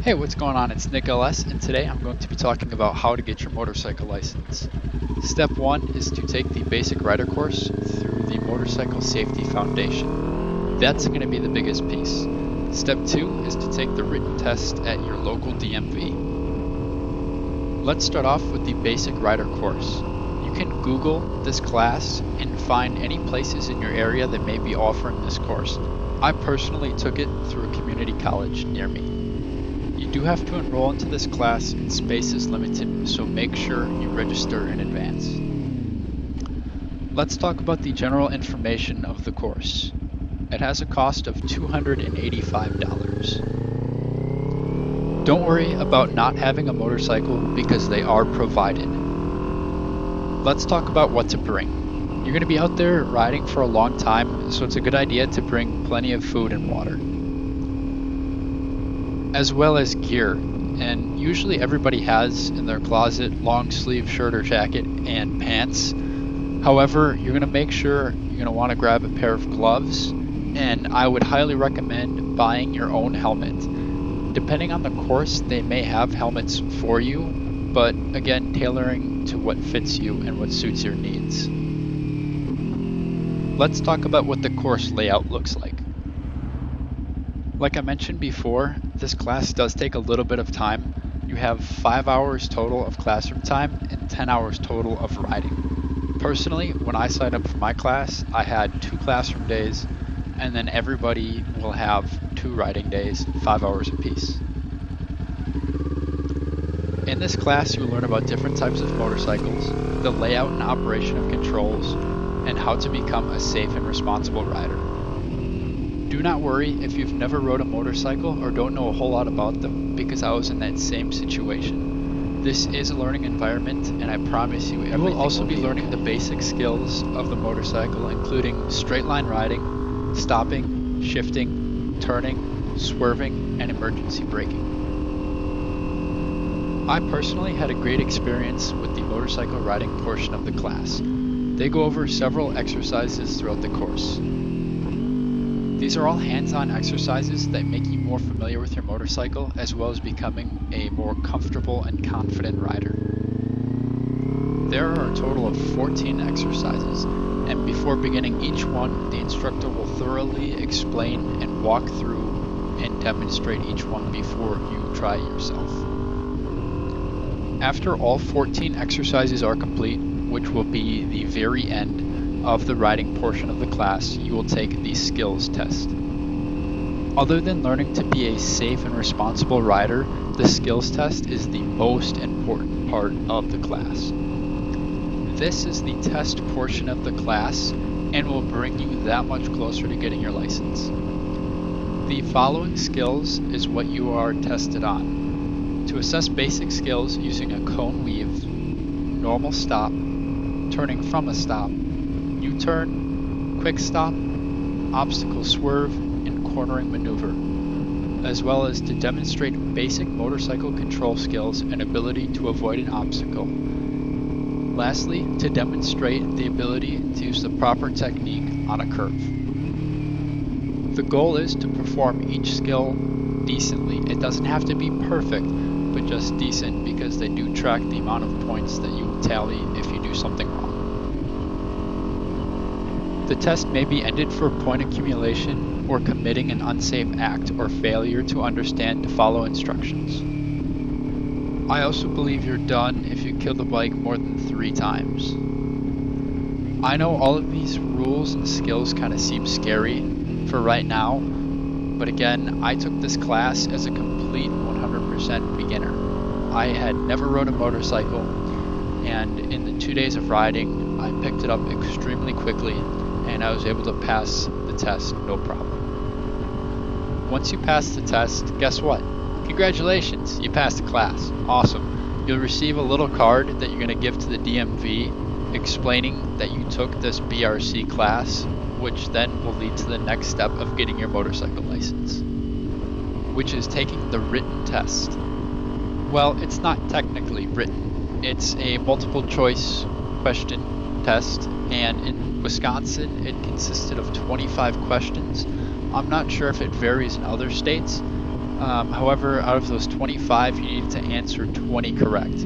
Hey, what's going on? It's Nick LS, and today I'm going to be talking about how to get your motorcycle license. Step 1 is to take the basic rider course through the Motorcycle Safety Foundation. That's going to be the biggest piece. Step 2 is to take the written test at your local DMV. Let's start off with the basic rider course. You can Google this class and find any places in your area that may be offering this course. I personally took it through a community college near me. You do have to enroll into this class and space is limited, so make sure you register in advance. Let's talk about the general information of the course. It has a cost of $285. Don't worry about not having a motorcycle because they are provided. Let's talk about what to bring. You're going to be out there riding for a long time, so it's a good idea to bring plenty of food and water, as well as gear. And usually everybody has in their closet long sleeve shirt or jacket and pants. However, you're going to make sure you're going to want to grab a pair of gloves, and I would highly recommend buying your own helmet. Depending on the course, they may have helmets for you, but again, tailoring to what fits you and what suits your needs. Let's talk about what the course layout looks like. Like I mentioned before, this class does take a little bit of time. You have 5 hours total of classroom time and 10 hours total of riding. Personally, when I signed up for my class, I had 2 classroom days, and then everybody will have 2 riding days, 5 hours apiece. In this class, you'll learn about different types of motorcycles, the layout and operation of controls, and how to become a safe and responsible rider. Do not worry if you've never rode a motorcycle or don't know a whole lot about them, because I was in that same situation. This is a learning environment, and I promise you everything will also be learning the basic skills of the motorcycle, including straight line riding, stopping, shifting, turning, swerving, and emergency braking. I personally had a great experience with the motorcycle riding portion of the class. They go over several exercises throughout the course. These are all hands-on exercises that make you more familiar with your motorcycle, as well as becoming a more comfortable and confident rider. There are a total of 14 exercises, and before beginning each one, the instructor will thoroughly explain and walk through and demonstrate each one before you try it yourself. After all 14 exercises are complete, which will be the very end of the riding portion of the class, you will take the skills test. Other than learning to be a safe and responsible rider, the skills test is the most important part of the class. This is the test portion of the class and will bring you that much closer to getting your license. The following skills is what you are tested on. To assess basic skills using a cone weave, normal stop, turning from a stop, U-turn, quick stop, obstacle swerve, and cornering maneuver, as well as to demonstrate basic motorcycle control skills and ability to avoid an obstacle. Lastly, to demonstrate the ability to use the proper technique on a curve. The goal is to perform each skill decently. It doesn't have to be perfect, but just decent, because they do track the amount of points that you tally if you do something wrong. The test may be ended for point accumulation or committing an unsafe act or failure to understand to follow instructions. I also believe you're done if you kill the bike more than 3 times. I know all of these rules and skills kind of seem scary for right now, but again, I took this class as a complete 100% beginner. I had never rode a motorcycle, and in the 2 days of riding, I picked it up extremely quickly, and I was able to pass the test no problem. Once you pass the test, guess what? Congratulations, you passed the class. Awesome. You'll receive a little card that you're going to give to the DMV explaining that you took this BRC class, which then will lead to the next step of getting your motorcycle license, which is taking the written test. Well, it's not technically written. It's a multiple choice question test, and in Wisconsin it consisted of 25 questions. I'm not sure if it varies in other states, However, out of those 25, you needed to answer 20 correct.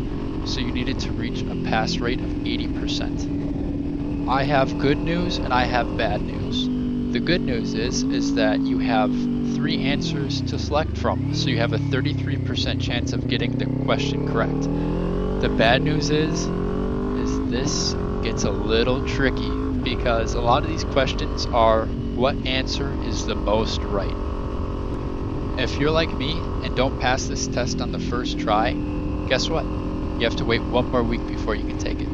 So you needed to reach a pass rate of 80%. I have good news and I have bad news. The good news is that you have 3 answers to select from, so you have a 33% chance of getting the question correct. The bad news is this gets a little tricky because a lot of these questions are what answer is the most right. If you're like me and don't pass this test on the first try, guess what? You have to wait 1 more week before you can take it.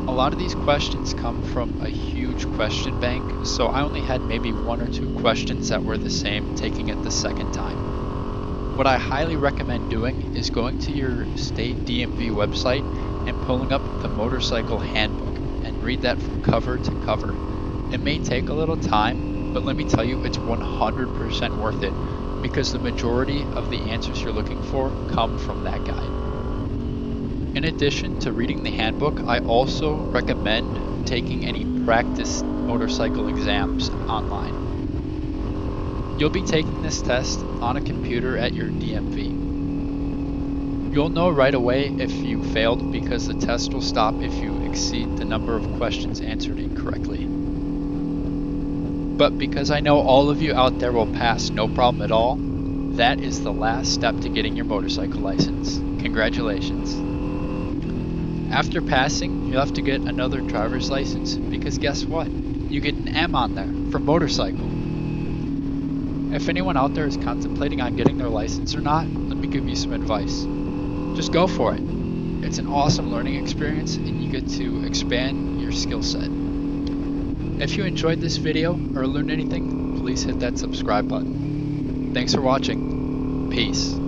A lot of these questions come from a huge question bank, so I only had maybe 1 or 2 questions that were the same taking it the second time. What I highly recommend doing is going to your state DMV website and pulling up the motorcycle handbook and read that from cover to cover. It may take a little time, but let me tell you, it's 100% worth it because the majority of the answers you're looking for come from that guide. In addition to reading the handbook, I also recommend taking any practice motorcycle exams online. You'll be taking this test on a computer at your DMV. You'll know right away if you failed because the test will stop if you exceed the number of questions answered incorrectly. But because I know all of you out there will pass no problem at all, that is the last step to getting your motorcycle license. Congratulations. After passing, you'll have to get another driver's license because guess what? You get an M on there for motorcycle. If anyone out there is contemplating on getting their license or not, let me give you some advice. Just go for it. It's an awesome learning experience and you get to expand your skill set. If you enjoyed this video or learned anything, please hit that subscribe button. Thanks for watching. Peace.